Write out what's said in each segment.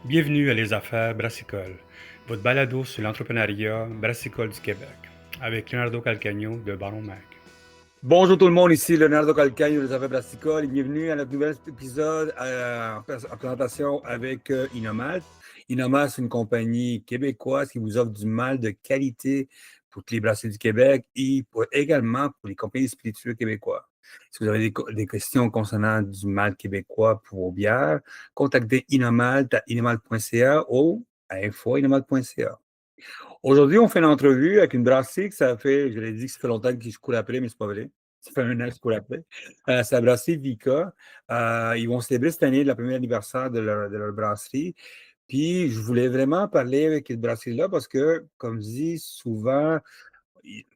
Bienvenue à Les Affaires Brassicole, votre balado sur l'entrepreneuriat brassicole du Québec, avec Leonardo Calcagno de Baron Mac. Bonjour tout le monde, ici Leonardo Calcagno des Affaires Brassicole et bienvenue à notre nouvel épisode en présentation avec Inomalt. Inomalt, c'est une compagnie québécoise qui vous offre du malt de qualité pour toutes les brasseries du Québec et également pour les compagnies spiritueuses québécois. Si vous avez des questions concernant du malt québécois pour vos bières, contactez Inomalt à inomalt.ca ou à info@inomalt.ca. Aujourd'hui, on fait une entrevue avec une brasserie que ça fait, je l'ai dit que ça fait longtemps que je cours après, mais c'est pas vrai. Ça fait un an que je cours après. C'est la brasserie Vika. Ils vont célébrer cette année le premier anniversaire de leur brasserie. Puis, je voulais vraiment parler avec cette brasserie-là parce que, comme je dis souvent,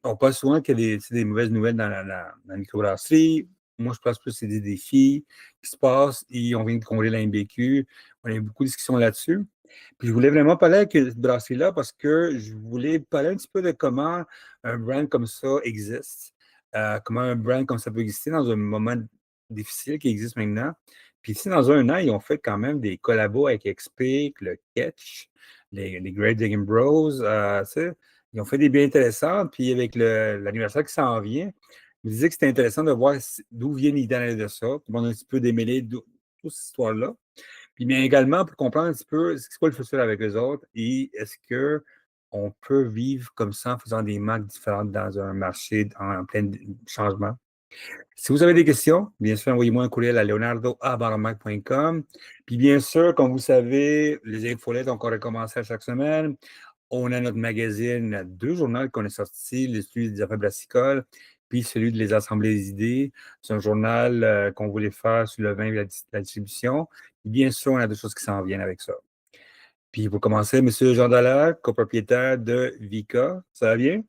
on parle souvent qu'il y a des mauvaises nouvelles dans la microbrasserie. Moi, je pense plus que c'est des défis qui se passent et on vient de combler la MBQ. On a eu beaucoup de discussions là-dessus. Puis je voulais vraiment parler avec cette brasserie-là parce que je voulais parler un petit peu de comment un brand comme ça existe, comment un brand comme ça peut exister dans un moment difficile qui existe maintenant. Puis ici, dans un an, ils ont fait quand même des collabos avec XP, le Catch, les Great Digging Bros. Tu sais, ils ont fait des biens intéressants. Puis avec l'anniversaire qui s'en vient, je me disais que c'était intéressant de voir d'où vient l'idée de ça, pour un petit peu démêler toute cette histoire-là. Puis bien également pour comprendre un petit peu c'est quoi le futur avec les autres et est-ce qu'on peut vivre comme ça en faisant des marques différentes dans un marché en plein changement. Si vous avez des questions, bien sûr, envoyez-moi un courriel à leonardo@baromac.com. Puis bien sûr, comme vous savez, les infolettes ont encore recommencé à chaque semaine. On a notre magazine, deux journaux qu'on a sortis, celui des affaires brassicoles, puis celui de les assemblées des idées. C'est un journal qu'on voulait faire sur le vin et la distribution. Et bien sûr, on a deux choses qui s'en viennent avec ça. Puis pour commencer, M. Jean Dallaire, copropriétaire de Vika. Ça va bien?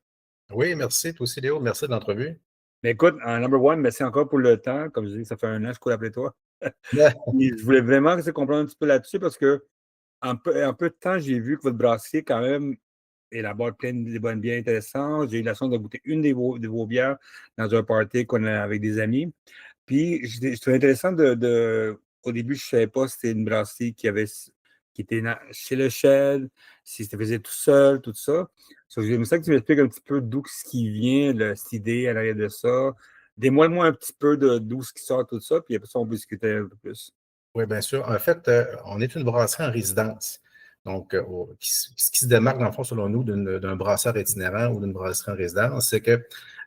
Oui, merci. Toi aussi, Léo. Merci de l'entrevue. Mais écoute, en number one, merci encore pour le temps. Comme je dis, ça fait un an que je cours après toi. Puis je voulais vraiment comprendre un petit peu là-dessus parce que en peu de temps, j'ai vu que votre brassier, quand même, élabore plein de bonnes bières intéressantes. J'ai eu la chance de goûter une de vos bières dans un party qu'on a avec des amis. Puis, je trouvais intéressant au début, je ne savais pas si c'était une brasserie qui était chez le Shell, si c'était faisait tout seul, tout ça. J'aimerais ça que tu m'expliques un petit peu d'où ce qui vient, cette idée à l'arrière de ça. Dévoile-moi un petit peu d'où ce qui sort tout ça, puis après ça, on peut discuter un peu plus. Oui, bien sûr. En fait, on est une brasserie en résidence. Donc, ce qui se démarque, dans le fond, selon nous, d'un brasseur itinérant ou d'une brasserie en résidence, c'est que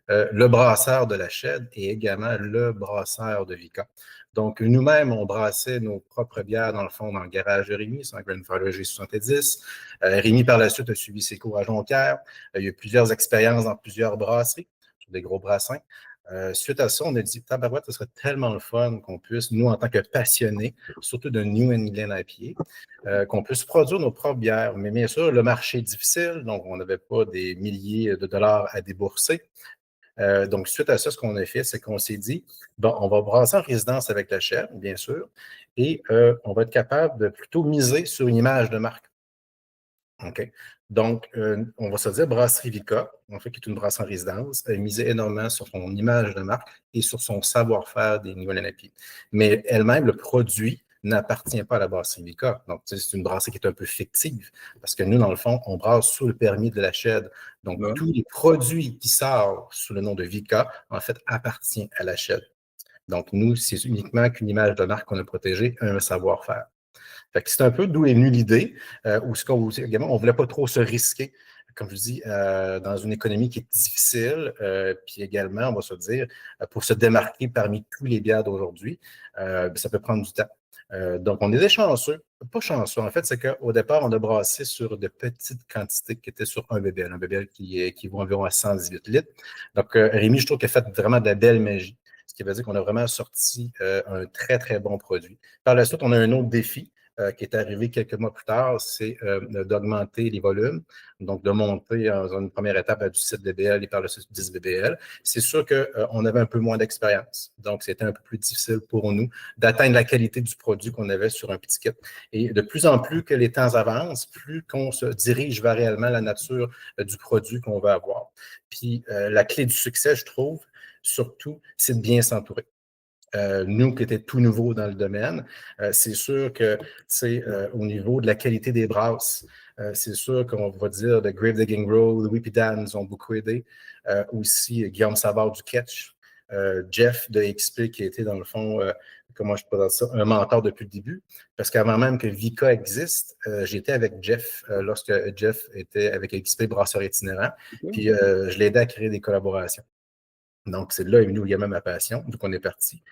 le brasseur de la Shed est également le brasseur de Vika. Donc, nous-mêmes, on brassait nos propres bières, dans le fond, dans le garage de Rémi, c'est un Grandfather G70. Rémi, par la suite, a suivi ses cours à Jonquière. Il y a eu plusieurs expériences dans plusieurs brasseries, sur des gros brassins. Suite à ça, on a dit, tabarouette, ce serait tellement le fun qu'on puisse, nous, en tant que passionnés, surtout de New England IPA, qu'on puisse produire nos propres bières. Mais bien sûr, le marché est difficile, donc on n'avait pas des milliers de dollars à débourser. Donc, suite à ça, ce qu'on a fait, c'est qu'on s'est dit, bon, on va brasser en résidence avec la chèvre, bien sûr, et on va être capable de plutôt miser sur une image de marque. OK. Donc, on va se dire Brasserie Vika, en fait, qui est une brasserie en résidence, elle misait énormément sur son image de marque et sur son savoir-faire des New England IPA. Mais elle-même, le produit n'appartient pas à la brasserie Vika. Donc, c'est une brasserie qui est un peu fictive parce que nous, dans le fond, on brasse sous le permis de la Shed. Donc, Ouais. tous les produits qui sortent sous le nom de Vika, en fait, appartiennent à la Shed. Donc, nous, c'est uniquement qu'une image de marque qu'on a protégée, un savoir-faire. Fait que c'est un peu d'où est venue l'idée, où également, on ne voulait pas trop se risquer, comme je dis, dans une économie qui est difficile, puis également, on va se dire, pour se démarquer parmi tous les bières d'aujourd'hui, ça peut prendre du temps. Donc, on est des chanceux, pas chanceux, en fait, c'est qu'au départ, on a brassé sur de petites quantités qui étaient sur un BBL qui vaut environ à 118 litres. Donc, Rémi, je trouve qu'il a fait vraiment de la belle magie, ce qui veut dire qu'on a vraiment sorti un très, très bon produit. Par la suite, on a un autre défi, qui est arrivé quelques mois plus tard, c'est d'augmenter les volumes, donc de monter dans une première étape à du 7 BBL et par le suite 10 BBL. C'est sûr qu'on avait un peu moins d'expérience, donc c'était un peu plus difficile pour nous d'atteindre la qualité du produit qu'on avait sur un petit kit. Et de plus en plus que les temps avancent, plus qu'on se dirige vers réellement la nature du produit qu'on veut avoir. Puis la clé du succès, je trouve, surtout, c'est de bien s'entourer. nous qui étions tout nouveaux dans le domaine. C'est sûr que au niveau de la qualité des brasses, c'est sûr qu'on va dire The Grave Digging Road, Louis et Dan nous ont beaucoup aidé. Aussi, Guillaume Savard du Catch, Jeff de XP qui a été dans le fond, comment je peux dire ça, un mentor depuis le début. Parce qu'avant même que Vika existe, j'étais avec Jeff lorsque Jeff était avec XP Brasseur itinérant. Puis je l'ai aidé à créer des collaborations. Donc, c'est là est venu également ma passion, donc on est parti.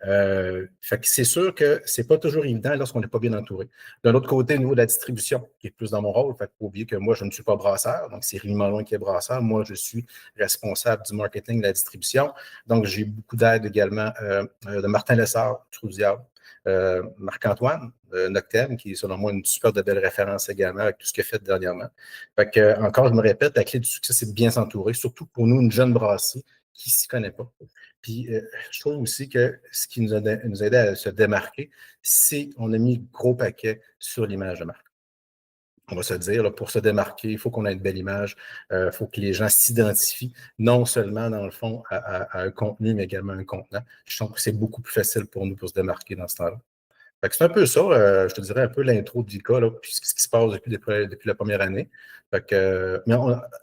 Fait que c'est sûr que c'est pas toujours évident lorsqu'on n'est pas bien entouré. D'un autre côté, au niveau de la distribution, qui est plus dans mon rôle, fait qu'il faut oublier que moi, je ne suis pas brasseur, donc c'est Rémi Malone qui est brasseur. Moi, je suis responsable du marketing de la distribution. Donc, j'ai beaucoup d'aide également de Martin Lessard, Troudiable, Marc-Antoine, Noctem, qui est selon moi une super de belle référence également avec tout ce qu'il a fait dernièrement. Fait que, encore, je me répète, la clé du succès, c'est de bien s'entourer, surtout pour nous, une jeune brasserie qui ne s'y connaît pas. Puis, je trouve aussi que ce qui nous a aidé à se démarquer, c'est qu'on a mis gros paquet sur l'image de marque. On va se dire, là, pour se démarquer, il faut qu'on ait une belle image, il faut que les gens s'identifient, non seulement, dans le fond, à un contenu, mais également à un contenant. Je trouve que c'est beaucoup plus facile pour nous pour se démarquer dans ce temps-là. C'est un peu ça, je te dirais un peu l'intro de Vika, là, puis ce qui se passe depuis la première année. Mais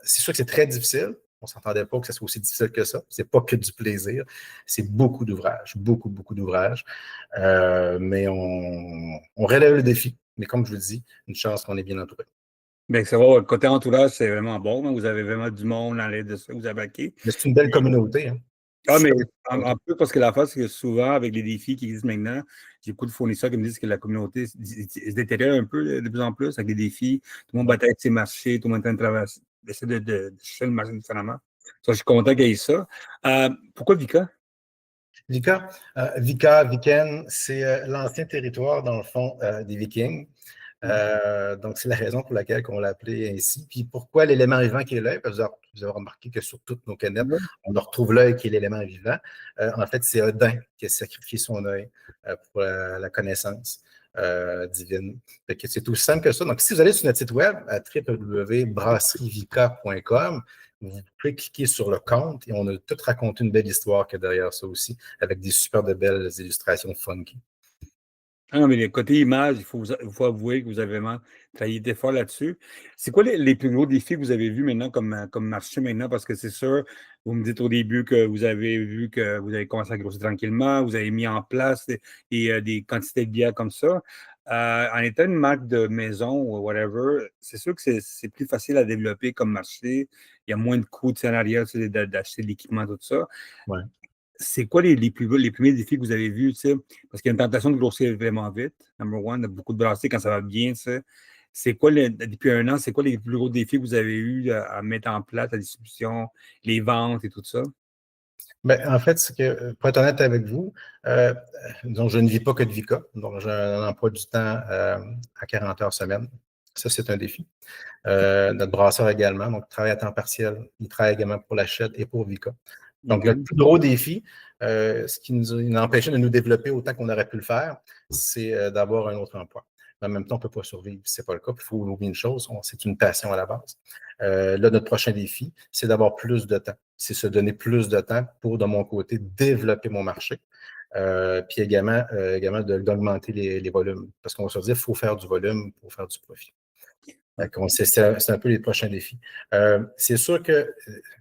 c'est sûr que c'est très difficile. On ne s'entendait pas que ça soit aussi difficile que ça. C'est pas que du plaisir. C'est beaucoup d'ouvrages, beaucoup, beaucoup d'ouvrages. Mais on relève le défi. Mais comme je vous le dis, une chance qu'on est bien entouré. Bien, ça va, côté entourage, c'est vraiment bon. Vous avez vraiment du monde dans l'aide de ça, vous avez acquis. Mais c'est une belle communauté. Hein. Ah, mais en plus, parce que la face, c'est que souvent, avec les défis qui existent maintenant, j'ai beaucoup de fournisseurs qui me disent que la communauté se détériore un peu de plus en plus avec les défis. Tout le monde bataille avec ses marchés, tout le monde est en train de travailler, essaie de chercher le marché différemment. Ça, je suis content qu'il y ait ça. Pourquoi Vika? Vika, Viken, c'est l'ancien territoire, dans le fond, des Vikings. Donc, c'est la raison pour laquelle on l'a appelé ainsi. Puis pourquoi l'élément vivant qui est l'œil? Vous avez remarqué que sur toutes nos canettes, on retrouve l'œil qui est l'élément vivant. En fait, c'est Odin qui a sacrifié son œil pour la connaissance divine. C'est aussi simple que ça. Donc, si vous allez sur notre site web à www.brasserievica.com, vous pouvez cliquer sur le compte et on a tout raconté une belle histoire qu'il y a derrière ça aussi, avec des super de belles illustrations funky. Ah non, mais le côté image, il faut avouer que vous avez vraiment travaillé fort là-dessus. C'est quoi les plus gros défis que vous avez vus maintenant comme marché maintenant? Parce que c'est sûr, vous me dites au début que vous avez vu que vous avez commencé à grossir tranquillement, vous avez mis en place des quantités de bière comme ça. En étant une marque de maison ou whatever, c'est sûr que c'est plus facile à développer comme marché. Il y a moins de coûts de scénario d'acheter de l'équipement, tout ça. Ouais. C'est quoi les premiers défis que vous avez vus, tu sais? Parce qu'il y a une tentation de grossir vraiment vite, number one, de beaucoup de brasseries quand ça va bien, tu sais. C'est quoi, depuis un an, c'est quoi les plus gros défis que vous avez eu à mettre en place, la distribution, les ventes et tout ça? Ben, en fait, c'est que, pour être honnête avec vous, donc je ne vis pas que de Vika. Donc, j'ai un emploi du temps à 40 heures semaine. Ça, c'est un défi. Notre brasseur également, donc, travaille à temps partiel. Il travaille également pour la Chette et pour Vika. Donc, le plus gros défi, ce qui nous a empêché de nous développer autant qu'on aurait pu le faire, c'est d'avoir un autre emploi. Mais en même temps, on ne peut pas survivre, ce n'est pas le cas. Il faut oublier une chose, c'est une passion à la base. Là, notre prochain défi, c'est d'avoir plus de temps. C'est se donner plus de temps pour, de mon côté, développer mon marché. Puis également d'augmenter les volumes. Parce qu'on va se dire, il faut faire du volume pour faire du profit. C'est un peu les prochains défis. C'est sûr que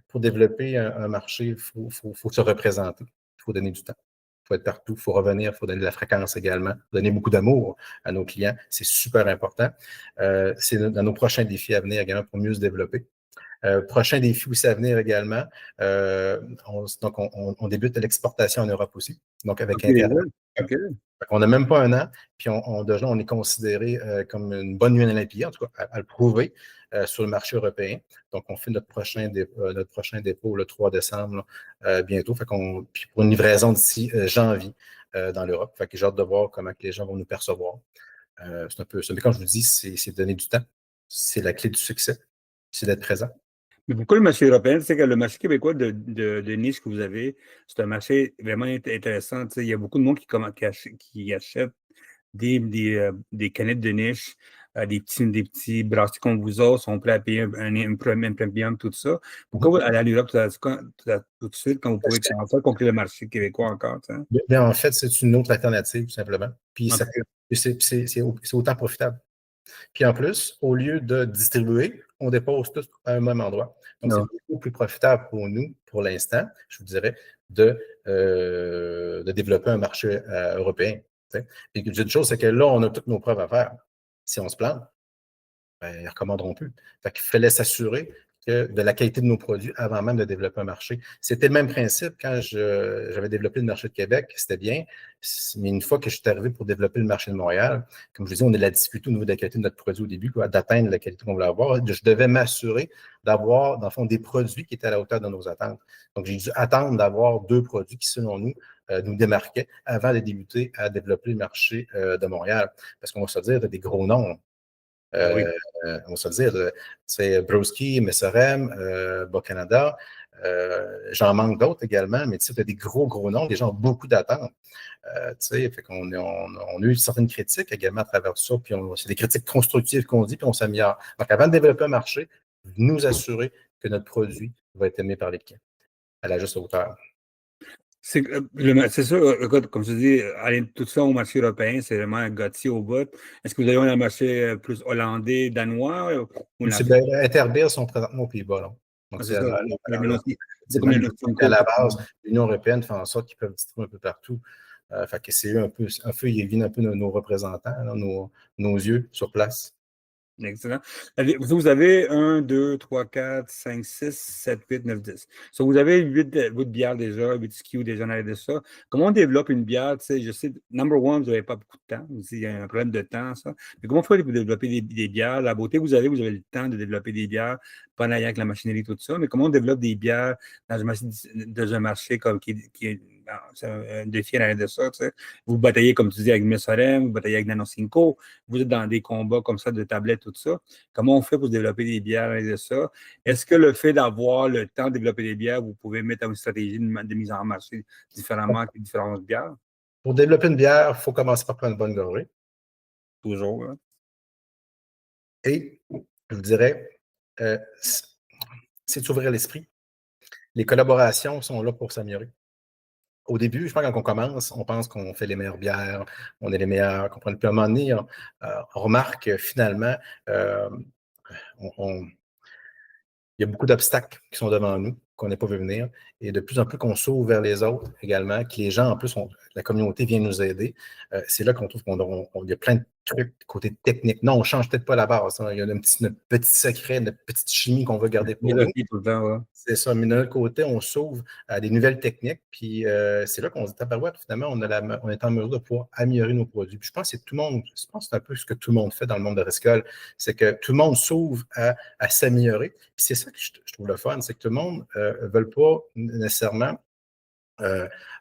pour développer un marché, il faut se représenter. Il faut donner du temps. Il faut être partout. Il faut revenir. Il faut donner de la fréquence également. Donner beaucoup d'amour à nos clients. C'est super important. C'est dans nos prochains défis à venir également pour mieux se développer. Prochain défi aussi à venir également, on débute l'exportation en Europe aussi, donc avec Internet. Okay. On n'a même pas un an, puis déjà, on est considéré comme une bonne Union Olympia, en tout cas, à le prouver sur le marché européen. Donc, on fait notre prochain dépôt le 3 décembre bientôt. Puis pour une livraison d'ici janvier dans l'Europe. Fait que j'ai hâte de voir comment que les gens vont nous percevoir. C'est un peu ça. Mais quand je vous dis, c'est donner du temps. C'est la clé du succès. C'est d'être présent. Mais pourquoi le marché européen? C'est que le marché québécois de niche que vous avez, c'est un marché vraiment intéressant. Il y a beaucoup de monde qui achète des canettes de niche des petits brassiers comme vous autres sont prêts à payer un premium, tout ça. Pourquoi vous allez à l'Europe tout de suite quand vous pouvez commencer à conquérir le marché québécois encore? Bien, en fait, c'est une autre alternative, tout simplement. Puis Okay. c'est autant profitable. Puis en plus, au lieu de distribuer, on dépose tout à un même endroit. Donc, c'est beaucoup plus profitable pour nous, pour l'instant, je vous dirais, de développer un marché européen. T'sais. Puis une chose, c'est que là, on a toutes nos preuves à faire. Si on se plante, ben, ils ne recommanderont plus. Fait qu'il fallait s'assurer de la qualité de nos produits avant même de développer un marché. C'était le même principe quand j'avais développé le marché de Québec, c'était bien, mais une fois que je suis arrivé pour développer le marché de Montréal, comme je vous disais, on a de la difficulté au niveau de la qualité de notre produit au début, d'atteindre la qualité qu'on voulait avoir. Je devais m'assurer d'avoir, dans le fond, des produits qui étaient à la hauteur de nos attentes. Donc, j'ai dû attendre d'avoir 2 produits qui, selon nous, nous démarquaient avant de débuter à développer le marché de Montréal. Parce qu'on va se dire, des gros noms. Oui. On va se le dire, c'est Broski, Messerem, Bas-Canada. J'en manque d'autres également, mais tu sais, as des gros noms, des gens ont beaucoup d'attentes. Fait qu'on on a eu certaines critiques également à travers ça, puis c'est des critiques constructives qu'on dit, puis on s'améliore. Donc, avant de développer un marché, nous assurer que notre produit va être aimé par les clients à la juste hauteur. C'est sûr, écoute, comme je dis, aller tout ça au marché européen, c'est vraiment un gâteau au bout. Est-ce que vous avez un marché plus hollandais, danois ou C'est Interbir sont présentement aux Pays-Bas. Là. Donc, c'est ça. C'est même à la base, l'Union européenne fait en sorte qu'ils peuvent distribuer un peu partout. Fait que c'est eux ils viennent un peu nos représentants, là, nos yeux sur place. Excellent. Vous avez 1, 2, 3, 4, 5, 6, 7, 8, 9, 10. So, vous avez 8 bières déjà, 8 SKU déjà en arrière de ça. Comment on développe une bière? Tu sais, je sais, number one, vous n'avez pas beaucoup de temps. Il y a un problème de temps, ça. Mais comment vous développer des bières? La beauté, vous avez le temps de développer des bières, pas en ayant avec la machinerie, tout ça. Mais comment on développe des bières dans un marché comme qui est c'est un défi à l'arrière de ça. Tu sais. Vous bataillez, comme tu dis, avec Messorem, vous bataillez avec Nano Cinco, vous êtes dans des combats comme ça de tablettes, tout ça. Comment on fait pour développer des bières à l'arrière de ça? Est-ce que le fait d'avoir le temps de développer des bières, vous pouvez mettre une stratégie de mise en marché différemment que différentes bières? Pour développer une bière, il faut commencer par prendre une bonne gorgée. Toujours. Hein? Et je vous dirais, c'est d'ouvrir l'esprit. Les collaborations sont là pour s'améliorer. Au début, je pense que quand on commence, on pense qu'on fait les meilleures bières, on est les meilleurs, qu'on prend le plus à un moment donné, on remarque finalement, il y a beaucoup d'obstacles qui sont devant nous, qu'on n'a pas vu venir. Et de plus en plus qu'on s'ouvre vers les autres également, que les gens, en plus, la communauté vient nous aider, c'est là qu'on trouve qu'il y a plein de trucs côté technique. Non, on ne change peut-être pas la base. Hein. Il y a notre petit secret, notre petite chimie qu'on veut garder pour nous. Tout le temps, ouais. C'est ça. Mais de notre côté, on s'ouvre à des nouvelles techniques. Puis c'est là qu'on se dit, tabarouette, finalement, on est en mesure de pouvoir améliorer nos produits. Puis je pense que tout le monde, je pense que c'est un peu ce que tout le monde fait dans le monde de Rescol, c'est que tout le monde s'ouvre à s'améliorer. Puis c'est ça que je trouve le fun, c'est que tout le monde ne veut pas nécessairement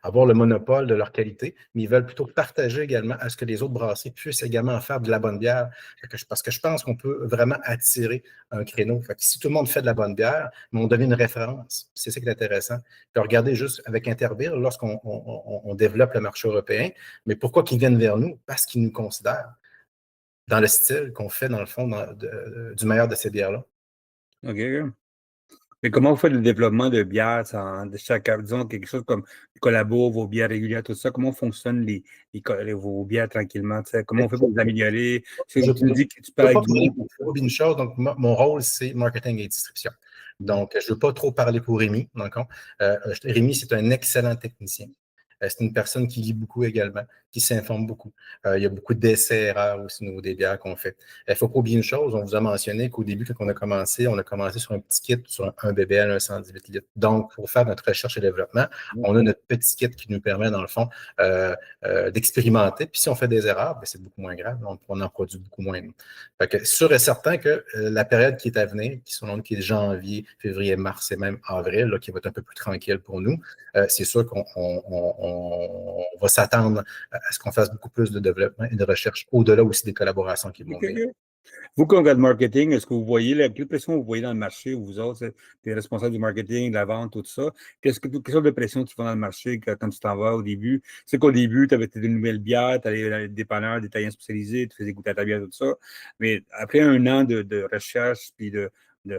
avoir le monopole de leur qualité, mais ils veulent plutôt partager également à ce que les autres brasseries puissent également faire de la bonne bière. Parce que je pense qu'on peut vraiment attirer un créneau. Fait que si tout le monde fait de la bonne bière, mais on devient une référence. C'est ça qui est intéressant. Puis regardez juste avec Interbir, lorsqu'on développe le marché européen, mais pourquoi qu'ils viennent vers nous? Parce qu'ils nous considèrent dans le style qu'on fait, dans le fond, du meilleur de ces bières-là. OK. Mais comment vous faites le développement de bières, de chaque, disons, quelque chose comme collabo, vos bières régulières, tout ça? Comment fonctionnent vos bières tranquillement? Comment on fait pour les améliorer? Tu me dis que tu parles avec du monde. Une chose, donc mon rôle, c'est marketing et distribution. Donc, je ne veux pas trop parler pour Rémi. Rémi, c'est un excellent technicien. C'est une personne qui lit beaucoup également, qui s'informe beaucoup. Il y a beaucoup d'essais-erreurs aussi au niveau des bières qu'on fait. Il ne faut pas oublier une chose, on vous a mentionné qu'au début, quand on a commencé sur un petit kit, sur un BBL, un 118 litres. Donc, pour faire notre recherche et développement, on a notre petit kit qui nous permet, dans le fond, d'expérimenter. Puis si on fait des erreurs, c'est beaucoup moins grave. On en produit beaucoup moins. Fait que, sûr et certain que la période qui est à venir, qui est janvier, février, mars et même avril, là, qui va être un peu plus tranquille pour nous, c'est sûr qu'on va s'attendre à ce qu'on fasse beaucoup plus de développement et de recherche au-delà aussi des collaborations qui vont venir. Vous, comme gars de marketing, est-ce que vous voyez, quelle pression vous voyez dans le marché, vous autres, les responsables du marketing, de la vente, tout ça? Quelle sorte de pression tu fais dans le marché quand tu t'en vas au début? C'est qu'au début, tu avais tes nouvelles bières, tu allais dans les dépanneurs, détaillants spécialisés, tu faisais goûter à ta bière, tout ça. Mais après un an de recherche, puis de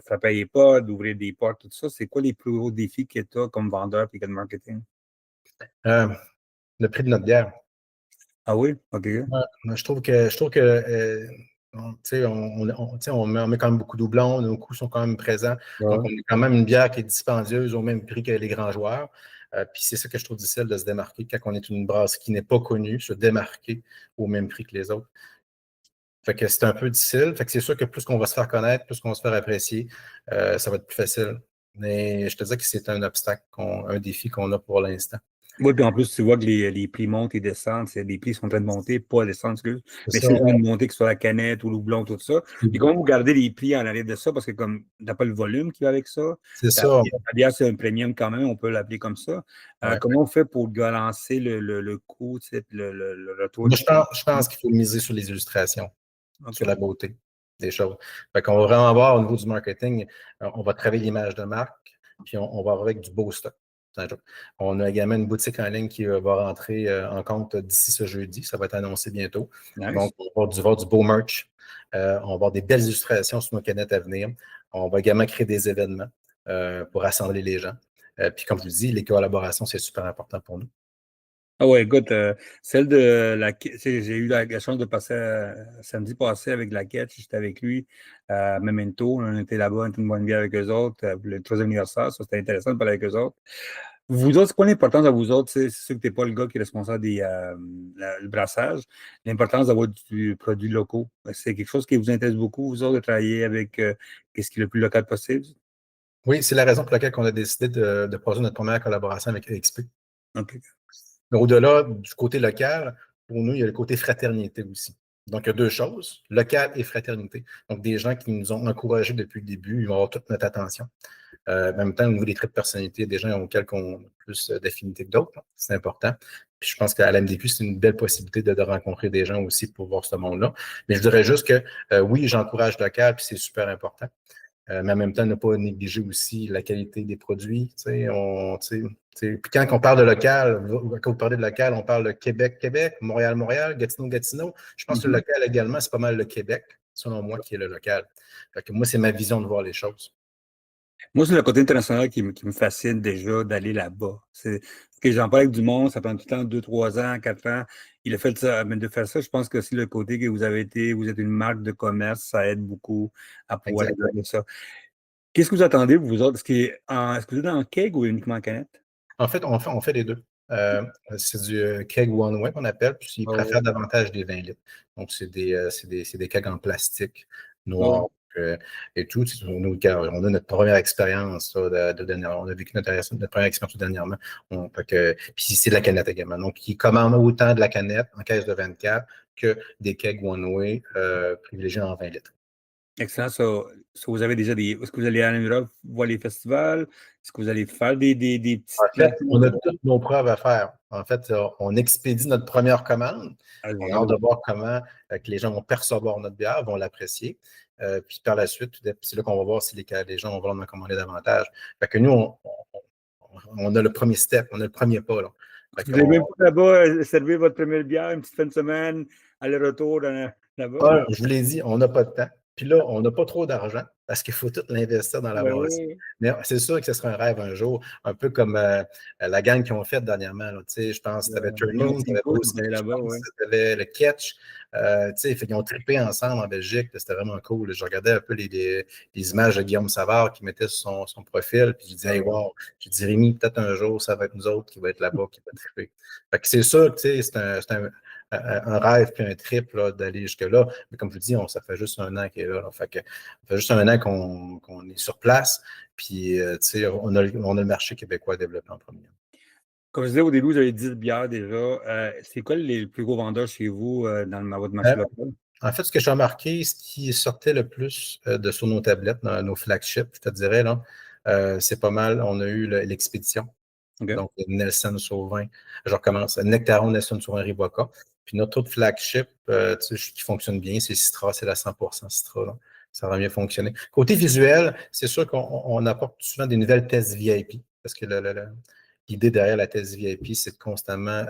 frapper les pods, d'ouvrir des portes, tout ça, c'est quoi les plus gros défis que tu as comme vendeur et gars de marketing? Euh, le prix de notre bière. Ah oui? OK. Ouais, je trouve que tu sais, on met quand même beaucoup de doublons, nos coûts sont quand même présents. Donc, Ouais. on a quand même une bière qui est dispendieuse au même prix que les grands joueurs. Puis c'est ça que je trouve difficile de se démarquer quand on est une brasserie qui n'est pas connue, se démarquer au même prix que les autres. Fait que c'est un peu difficile. Fait que c'est sûr que plus qu'on va se faire connaître, plus qu'on va se faire apprécier, ça va être plus facile. Mais je te dis que c'est un obstacle, un défi qu'on a pour l'instant. Oui, puis en plus, tu vois que les prix montent et descendent. Les prix sont en train de monter, pas descendre, excuse. C'est Mais ça. c'est en train de monter, que ce soit la canette ou le houblon, tout ça. Puis comment vous gardez les prix en arrière de ça? Parce que comme tu n'as pas le volume qui va avec ça, C'est ta, ça. ta bière, c'est un premium quand même, on peut l'appeler comme ça. Ouais. Comment on fait pour balancer le coût, tu sais, le retour Moi, du je pense qu'il faut miser sur les illustrations, sur OK. la beauté des choses. Fait qu'on va vraiment voir au niveau du marketing, on va travailler l'image de marque, puis on va avoir avec du beau stock. On a également une boutique en ligne qui va rentrer en compte d'ici ce jeudi. Ça va être annoncé bientôt. Nice. Donc, on va voir du beau merch. On va avoir des belles illustrations sur nos canettes à venir. On va également créer des événements pour rassembler les gens. Puis, comme je vous dis, les collaborations, c'est super important pour nous. Ah ouais, écoute, celle de tu sais, j'ai eu la chance de passer samedi passé avec la Ketch, j'étais avec lui à Memento, on était là-bas, on était une bonne bière avec eux autres, pour le 3e anniversaire, ça c'était intéressant de parler avec eux autres. Vous autres, c'est quoi l'importance à vous autres? C'est sûr que tu n'es pas le gars qui est responsable du brassage, l'importance d'avoir du produit locaux. C'est quelque chose qui vous intéresse beaucoup, vous autres, de travailler avec qu'est-ce qui est le plus local possible? Oui, c'est la raison pour laquelle on a décidé de poser notre première collaboration avec EXP. OK. Mais au-delà du côté local, pour nous, il y a le côté fraternité aussi. Donc, il y a deux choses, local et fraternité. Donc, des gens qui nous ont encouragés depuis le début, ils vont avoir toute notre attention. En même temps, au niveau des traits de personnalité, des gens auxquels on a plus d'affinité que d'autres, c'est important. Puis je pense qu'à l'AMDQ, c'est une belle possibilité de rencontrer des gens aussi pour voir ce monde-là. Mais je dirais juste que oui, j'encourage le local, puis c'est super important. Mais en même temps, ne pas négliger aussi la qualité des produits. Puis quand on parle de local, quand vous parlez de local, on parle de Québec-Québec, Montréal-Montréal, Gatineau-Gatineau. Je pense que le local également, c'est pas mal le Québec, selon moi, qui est le local. Fait que moi, c'est ma vision de voir les choses. Moi, c'est le côté international qui me fascine déjà d'aller là-bas. C'est que j'en parle avec du monde, ça prend tout le temps 2, 3 ans, 4 ans. Il a fait ça, mais de faire ça, je pense que c'est le côté que vous avez été, vous êtes une marque de commerce, ça aide beaucoup à pouvoir Exact. développer ça. Qu'est-ce que vous attendez, vous autres? Est-ce que vous êtes en keg ou uniquement en canette? En fait, on fait les deux. C'est du keg one way qu'on appelle, puis ils Oh, préfèrent davantage des 20 litres. Donc, c'est des kegs en plastique oh. noir et tout. On a notre première expérience là, on a vécu notre première expérience dernièrement. Puis c'est de la canette également. Donc, ils commandent autant de la canette en caisse de 24 que des kegs one way privilégiés en 20 litres. Excellent. Vous avez déjà est-ce que vous allez aller en Europe voir les festivals? Est-ce que vous allez faire des En petites fait, placements? on a toutes nos preuves à faire. En fait, on expédie notre première commande. Ah, On a hâte de voir comment que les gens vont percevoir notre bière, vont l'apprécier. Puis par la suite, c'est là qu'on va voir si les gens vont vouloir en commander davantage. Fait que nous, on a le premier step, on a le premier pas. Là. Fait Vous n'allez même qu'on, pas là-bas servir votre première bière, une petite fin de semaine, aller-retour là-bas? je vous l'ai dit, on n'a pas de temps. Puis là, on n'a pas trop d'argent parce qu'il faut tout l'investir dans la Ben base. oui. Mais c'est sûr que ce sera un rêve un jour, un peu comme la gang qu'ils ont fait dernièrement. Là, je pense que tu avais Turn Moon, tu avais Mexico, Bruce, vous allez je là-bas, pense ouais. que tu avais le Catch. Ils ont trippé ensemble en Belgique. C'était vraiment cool. Je regardais un peu les images de Guillaume Savard qui mettait sur son profil. Puis je disais, hey, wow, je dis Rémi, peut-être un jour, ça va être nous autres qui va être là-bas, qui va tripper. Fait que c'est sûr que c'est un rêve puis un trip là, d'aller jusque-là. Mais comme je vous dis, ça fait juste un an qu'il est là. Fait que, ça fait juste un an qu'on est sur place. Puis, on a le marché québécois développé en premier. Comme je disais au début, vous avez 10 bières déjà. C'est quoi les plus gros vendeurs chez vous dans votre marché local? En fait, ce que j'ai remarqué, ce qui sortait le plus de sur nos tablettes, dans nos flagships, je te dirais, là, c'est pas mal. On a eu l'expédition. OK. Donc, Nelson Sauvin. Je recommence. Nectaron, Nelson Sauvin, Riboca. Puis notre autre flagship qui fonctionne bien, c'est Citra, c'est la 100% Citra. Là. Ça va bien fonctionner. Côté visuel, c'est sûr qu'on apporte souvent des nouvelles tests VIP, parce que l'idée derrière la thèse VIP, c'est de constamment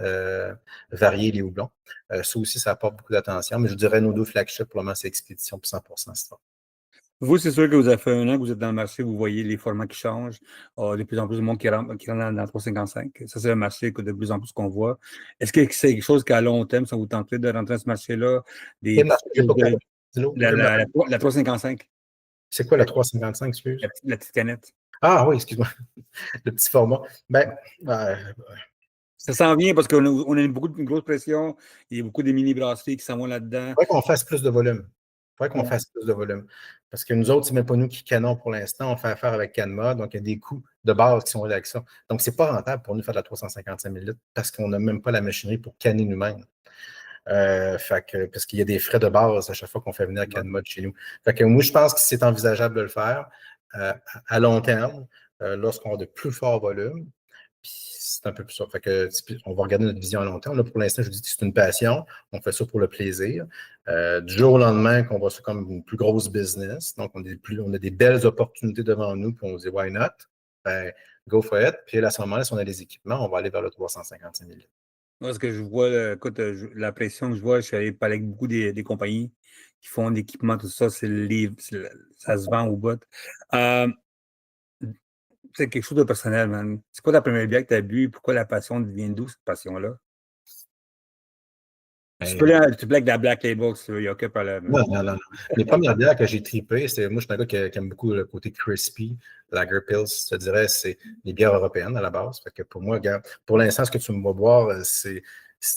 varier les houblons. Ça aussi, ça apporte beaucoup d'attention, mais je dirais nos deux flagships, pour le moment, c'est Expédition pour 100% Citra. Vous, c'est sûr que vous avez fait un an que vous êtes dans le marché, vous voyez les formats qui changent, de plus en plus de monde qui rentre dans le 355. Ça, c'est un marché que de plus en plus qu'on voit. Est-ce que c'est quelque chose qu'à long terme, ça vous tenterait de rentrer dans ce marché-là? Quel marché? J'ai pas compris. Dis-le. La 355, C'est quoi la 355, excuse? la petite canette. Ah oui, excuse-moi. Le petit format. Ben, Ça s'en vient parce qu'on a beaucoup une grosse pression. Il y a beaucoup de mini-brasseries qui s'en vont là-dedans. il faudrait qu'on fasse plus de volume. Parce que nous autres, c'est même pas nous qui canons pour l'instant. On fait affaire avec Canma, donc il y a des coûts de base qui sont liés avec ça. Donc, c'est pas rentable pour nous de faire de la 355 000 litres parce qu'on n'a même pas la machinerie pour canner nous-mêmes. Parce qu'il y a des frais de base à chaque fois qu'on fait venir Canma de chez nous. Fait que moi, je pense que c'est envisageable de le faire à long terme, lorsqu'on a de plus forts volumes. C'est un peu plus ça. Fait que, on va regarder notre vision à long terme. Là, pour l'instant, je vous dis que c'est une passion. On fait ça pour le plaisir. Du jour au lendemain, qu'on voit ça comme une plus grosse business. Donc, on a des belles opportunités devant nous. Puis on se dit, why not? Ben, go for it. Puis à ce moment-là, si on a les équipements, on va aller vers le 355 000. Moi, ce que je vois, écoute, la pression que je vois, je suis allé parler avec beaucoup des compagnies qui font de l'équipement, tout ça, ça se vend au bout. C'est quelque chose de personnel, man. C'est quoi ta première bière que tu as bu? Pourquoi la passion devient d'où, cette passion-là? Tu peux aller avec la Black Label, il n'y a aucun problème. Non. Les premières bières que j'ai tripées, moi, je suis un gars qui aime beaucoup le côté crispy. Lager Pils, je dirais, c'est les bières européennes à la base. Fait que pour moi, regarde, pour l'instant, ce que tu me vas boire, c'est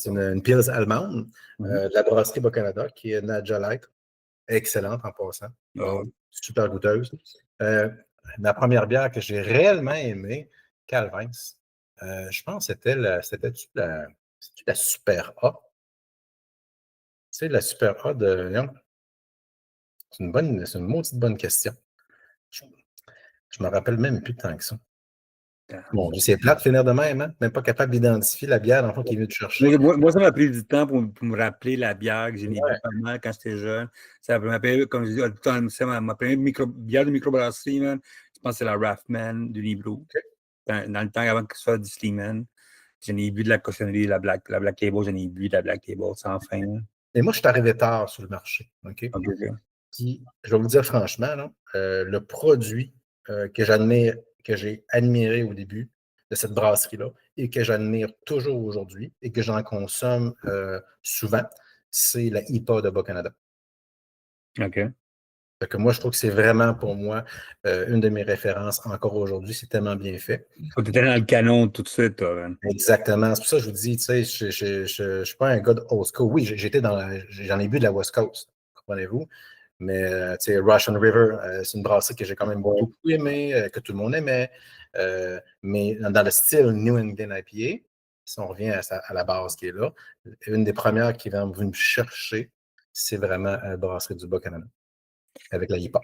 une Pils allemande de la brasserie Bas-Canada, qui est Nadja Light. Excellente en passant. Super goûteuse. La première bière que j'ai réellement aimée, Calvins, je pense que c'était la Super A. Tu sais, la Super A de Lyon. C'est une maudite bonne question. Je me rappelle même plus tant que ça. Bon, c'est plate de finir de même, hein? Même pas capable d'identifier la bière dans le fond qui est venue te chercher. Moi, ça m'a pris du temps pour me rappeler la bière que j'ai bu pas mal quand j'étais jeune. Ça m'a pris, comme je dis, tout le temps, c'est ma première bière de microbrasserie, man. Je pense que c'est la Raffman du Libro. Okay. Dans le temps avant que ce soit du Sleeman. J'en ai bu de la cochonnerie, la Black Label, j'en ai bu de la Black Label, sans fin. Et moi, je suis arrivé tard sur le marché. OK? Puis, je vais vous dire franchement, là, le produit que j'ai admiré au début de cette brasserie-là et que j'admire toujours aujourd'hui et que j'en consomme souvent, c'est la IPA de Bas-Canada. OK. Fait que moi, je trouve que c'est vraiment pour moi une de mes références encore aujourd'hui. C'est tellement bien fait. Tu étais dans le canon tout de suite, toi, man. Exactement. C'est pour ça que je vous dis, tu sais, je suis pas un gars de West Coast. Oui, j'en ai bu de la West Coast, comprenez-vous. Mais, tu sais, Russian River, c'est une brasserie que j'ai quand même beaucoup aimée, que tout le monde aimait. Mais dans le style New England IPA, si on revient à la base qui est là, une des premières qui est venue me chercher, c'est vraiment la brasserie du Bas-Canada, avec la IPA.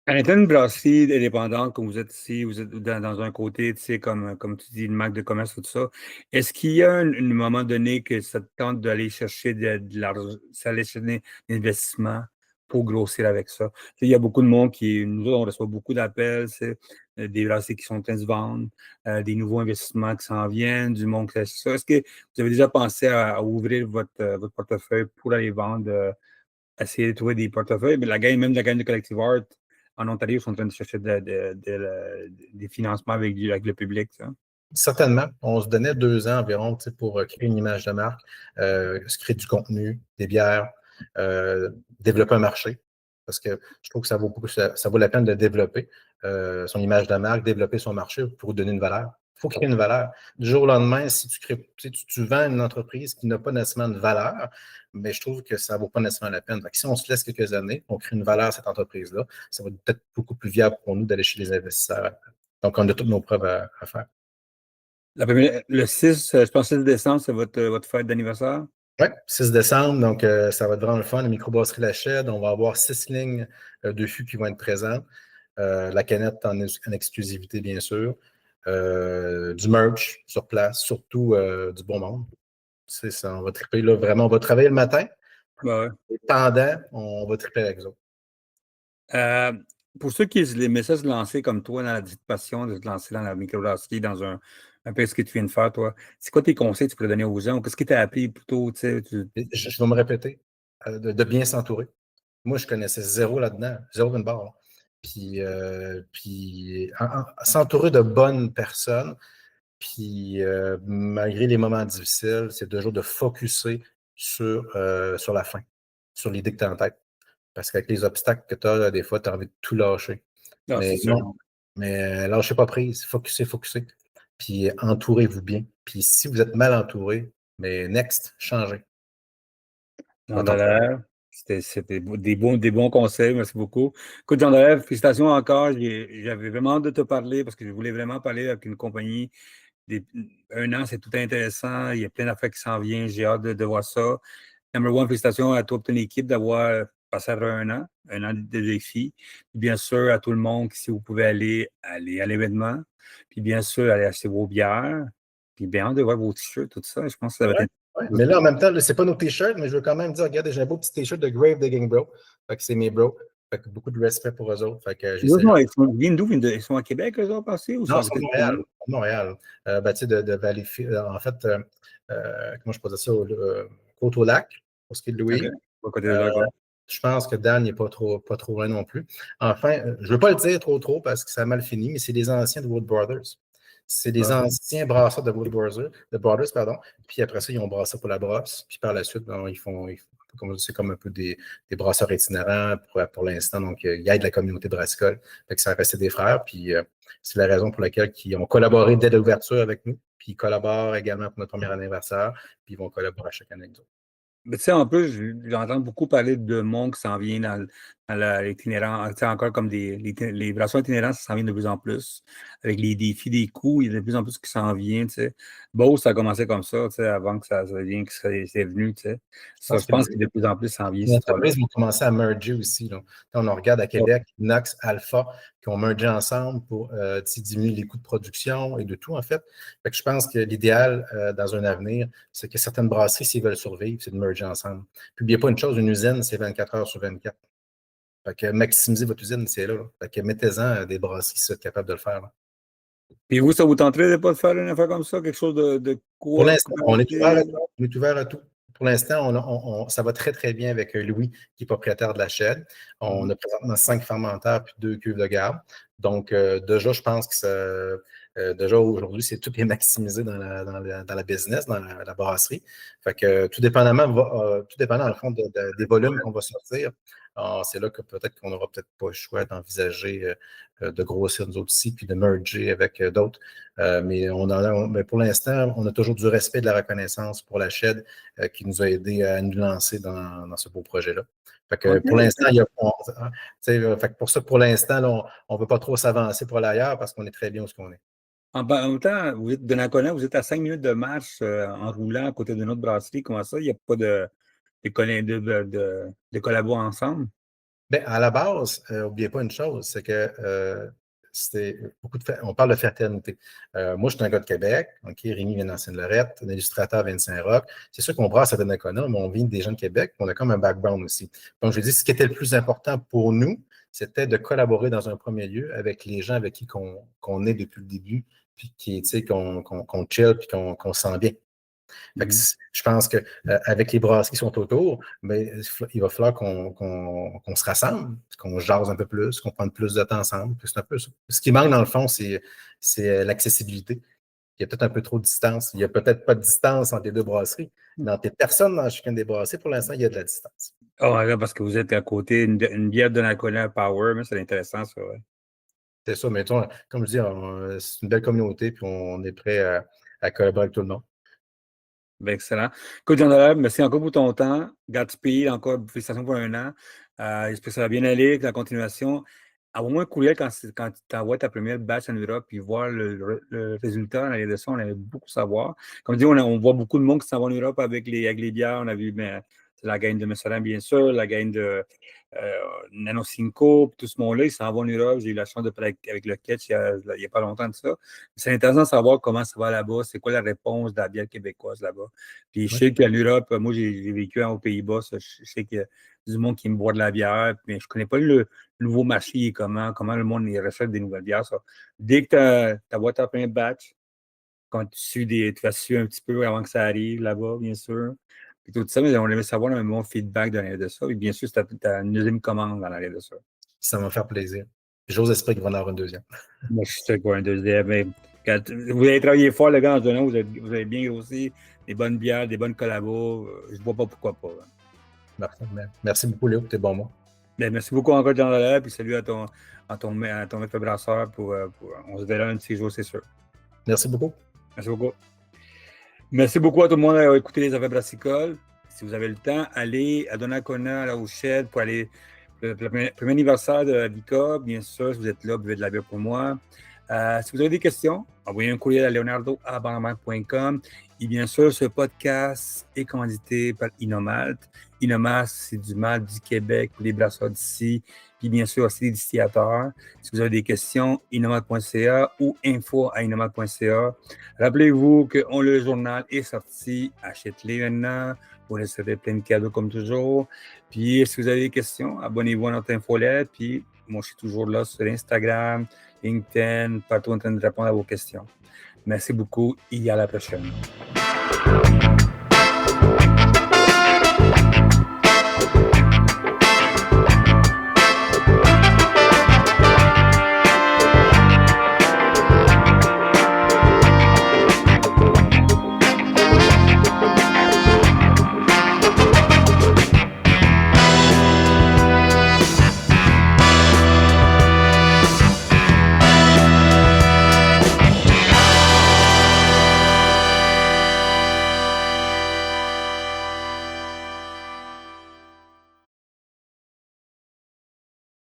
En étant une brasserie indépendante, comme vous êtes ici, vous êtes dans un côté, tu sais, comme tu dis, une marque de commerce, tout ça, est-ce qu'il y a un moment donné que ça te tente d'aller chercher de l'argent, d'aller chercher des investissements pour grossir avec ça? Tu sais, il y a beaucoup de monde nous autres, on reçoit beaucoup d'appels, c'est des brasseries qui sont en train de se vendre, des nouveaux investissements qui s'en viennent, du monde qui fait ça. Est-ce que vous avez déjà pensé à ouvrir votre portefeuille pour aller vendre, essayer de trouver des portefeuilles? Mais même la gang de Collective Art, en Ontario, ils sont en train de chercher des financements avec le public. Ça. Certainement. On se donnait 2 ans environ pour créer une image de marque, se créer du contenu, des bières, développer un marché. Parce que je trouve que ça vaut la peine de développer son image de marque, développer son marché pour donner une valeur. Il faut créer une valeur. Du jour au lendemain, si tu vends une entreprise qui n'a pas nécessairement de valeur, mais je trouve que ça ne vaut pas nécessairement la peine. Donc, si on se laisse quelques années, on crée une valeur à cette entreprise-là, ça va être peut-être beaucoup plus viable pour nous d'aller chez les investisseurs. Donc, on a toutes nos preuves à faire. Le 6, je pense 6 décembre, c'est votre fête d'anniversaire? Oui, 6 décembre, donc ça va être vraiment le fun. La microbrasserie La Chède, on va avoir 6 lignes de fûts qui vont être présentes. La canette en exclusivité, bien sûr. Du merch sur place, surtout du bon monde. C'est ça, on va triper là, vraiment. On va travailler le matin. Ouais. Et pendant, on va triper avec eux. Euh, pour ceux qui les messaient se lancer comme toi dans la petite passion de se lancer dans la microbrasserie, dans un peu ce que tu viens de faire, toi, c'est quoi tes conseils que tu pourrais donner aux gens? Qu'est-ce qui t'a appris plutôt, tu sais, Je vais me répéter, de bien s'entourer. Moi, je connaissais zéro là-dedans, zéro d'une barre, là. Puis s'entourer de bonnes personnes, puis malgré les moments difficiles, c'est toujours de focusser sur la fin, sur l'idée que tu as en tête. Parce qu'avec les obstacles que tu as, des fois, tu as envie de tout lâcher. non, c'est Mais sûr. non, mais lâchez pas prise, focussez, focussez. Puis entourez-vous bien. Puis si vous êtes mal entouré, mais next, changez. Jean Mettons, Dallaire, c'était des bons conseils, merci beaucoup. Écoute, Jean Dallaire, félicitations encore. J'avais vraiment hâte de te parler parce que je voulais vraiment parler avec une compagnie. Des, un an, c'est tout intéressant. Il y a plein d'affaires qui s'en viennent. J'ai hâte de voir ça. Number one, félicitations à toi et ton équipe d'avoir passé après un an de défi. Puis bien sûr, à tout le monde, si vous pouvez aller à l'événement. Puis bien sûr, aller acheter vos bières. Puis bien hâte de voir vos t-shirts, tout ça. Je pense que ça va ouais, être ouais. intéressant Mais là, aussi. en même temps, c'est pas nos t-shirts, mais je veux quand même dire, regardez, j'ai un beau petit t-shirt de Grave Digging Bro. Fait que c'est mes bros. Fait que beaucoup de respect pour eux autres. Fait que j'essaie. Ils viennent d'où? Ils sont à Québec, eux autres, passés, ou ils sont Non, à c'est côté de chez Montréal. nous? Montréal. Ben, tu sais, de Valleyfield. En fait, comment je peux dire ça? Côte-au-Lac, pour ce qui est de OK. Louis. À côté de Euh, là, quoi. je pense que Dan n'est pas trop loin non plus. Enfin, je ne veux pas le dire trop parce que ça a mal fini, mais c'est des anciens de Wood Brothers. C'est des Ouais. anciens brasseurs de Brothers, pardon. Puis après ça, ils ont brassé pour la brosse. Puis par la suite, ben, c'est comme un peu des brasseurs itinérants pour l'instant. Donc, ils aident la communauté brassicole. Fait que ça restait des frères. Puis c'est la raison pour laquelle ils ont collaboré dès l'ouverture avec nous. Puis ils collaborent également pour notre premier anniversaire. Puis ils vont collaborer chaque année avec nous. Mais tu sais, en plus, j'entends beaucoup parler de monde qui s'en vient dans l'itinérant. Tu sais, encore comme les brasseurs itinérants, ça s'en vient de plus en plus. Avec les défis des coûts, il y a de plus en plus qui s'en vient, tu sais. Beauce, ça a commencé comme ça, tu sais, avant que ça devienne que c'est venu, tu sais. Je Ça, pense je que pense que de plus en plus, ça s'en vient, les cette histoire-là. entreprises vont commencer à merger aussi. Là. Quand on regarde à Québec, Nox, Alpha, qui ont mergé ensemble pour diminuer les coûts de production et de tout, en fait. Fait que je pense que l'idéal dans un avenir, c'est que certaines brasseries, s'ils veulent survivre, c'est de merger ensemble. Puis n'oubliez pas une chose, une usine, c'est 24 heures sur 24. Fait que maximiser votre usine, c'est là. Fait que mettez-en des brasseries qui sont capables de le faire. Là. Puis vous, ça vous tenterait de pas faire une affaire comme ça, quelque chose de Pour l'instant, on est ouvert à coopératif? tout. On est ouvert à tout. Pour l'instant, ça va très, très bien avec Louis, qui est propriétaire de la chaîne. On a présentement 5 fermenteurs puis 2 cuves de garde. Donc, déjà, je pense que déjà aujourd'hui, c'est tout est maximisé dans la business, dans la brasserie. Fait que tout dépendamment, tout dépendant, dans le fond, des volumes qu'on va sortir, c'est là que peut-être qu'on n'aura peut-être pas le choix d'envisager de grossir nous autres ici, puis de merger avec d'autres. Mais pour l'instant, on a toujours du respect et de la reconnaissance pour la Shed qui nous a aidés à nous lancer dans ce beau projet-là. Fait que OK. pour l'instant, fait que pour ça, pour l'instant, on ne veut pas trop s'avancer pour l'ailleurs parce qu'on est très bien où ce qu'on est. En même temps, vous êtes de Nakona, vous êtes à 5 minutes de marche en roulant à côté de notre brasserie. Comment ça? Il n'y a pas de collabo ensemble? Bien, à la base, n'oubliez pas une chose, c'est que c'était on parle de fraternité. Moi, je suis un gars de Québec. OK, Rémi vient d'Ancienne-Lorette, un illustrateur vient de Saint-Roch. C'est sûr qu'on brasse à Donnacona, mais on vient des gens de Québec. On a comme un background aussi. Donc, je dis, ce qui était le plus important pour nous, c'était de collaborer dans un premier lieu avec les gens avec qui qu'on est depuis le début, puis qu'on chill, puis qu'on sent bien. Fait que je pense qu'avec les brasseries qui sont autour, mais il va falloir qu'on se rassemble, qu'on jase un peu plus, qu'on prenne plus de temps ensemble. C'est un peu ça. Ce qui manque, dans le fond, c'est l'accessibilité. Il y a peut-être un peu trop de distance. Il n'y a peut-être pas de distance entre les deux brasseries. Mais entre les personnes dans chacune des brasseries, pour l'instant, il y a de la distance. Oh, ouais, parce que vous êtes à côté, une bière de Nakona Power, mais c'est intéressant, ça, ouais. C'est ça, mais comme je dis, c'est une belle communauté, puis on est prêt à collaborer avec tout le monde. Ben, excellent. Écoute, Jean-Noël, merci encore pour ton temps. Godspeed, encore félicitations pour un an. J'espère que ça va bien aller avec la continuation. Envoie-moi un courriel quand tu envoies ta première batch en Europe, puis voir le résultat dans les leçons, on aimerait beaucoup savoir. Comme dit, on voit beaucoup de monde qui s'en va en Europe avec les bières. On a vu, mais C'est la gang de Messerin, bien sûr, la gang de Nano Cinco, puis tout ce monde-là, ils s'en vont en Europe. J'ai eu la chance de parler avec le Ketch il n'y a pas longtemps de ça. C'est intéressant de savoir comment ça va là-bas, c'est quoi la réponse de la bière québécoise là-bas. Puis je sais qu'en Europe, moi j'ai vécu aux Pays-Bas, je sais qu'il y a du monde qui me boit de la bière, mais je ne connais pas le nouveau marché et comment le monde recherche des nouvelles bières. Ça. Dès que ta boîte à plein de batch, quand tu vas suivre un petit peu avant que ça arrive là-bas, bien sûr. Puis tout ça, mais on aimerait savoir un bon feedback dans l'arrière de ça. Et bien sûr, c'est ta deuxième commande dans l'arrière de ça. Ça va me faire plaisir. J'ose espérer qu'il va en avoir une deuxième. Moi, je suis sûr qu'il va y avoir un deuxième. Mais vous avez travaillé fort, le gars, en ce moment, vous avez bien grossi, des bonnes bières, des bonnes collabos. Je ne vois pas pourquoi pas. Parfait. Merci beaucoup, Léo, pour tes bons mots. Ben, merci beaucoup encore, Jean-Dollar, puis salut à ton maître brasseur. On se verra un de ces jours, c'est sûr. Merci beaucoup. Merci beaucoup. Merci beaucoup à tout le monde d'avoir écouté les affaires brassicoles. Si vous avez le temps, allez à Donnacona, à La Rochelle, pour aller le premier anniversaire de la VICA. Bien sûr, si vous êtes là, buvez de la bière pour moi. Si vous avez des questions, envoyez un courriel à leonardo@banamac.com. Et bien sûr, ce podcast est commandité par Inomalt. Inomalt, c'est du malt du Québec pour les brasseurs d'ici. Puis bien sûr, aussi les distillateurs. Si vous avez des questions, inomalt.ca ou info@inomalt.ca. Rappelez-vous que le journal est sorti. Achetez-les maintenant. Vous recevrez plein de cadeaux comme toujours. Puis si vous avez des questions, abonnez-vous à notre infolette. Puis moi, je suis toujours là sur Instagram, LinkedIn, partout en train de répondre à vos questions. Merci beaucoup et à la prochaine.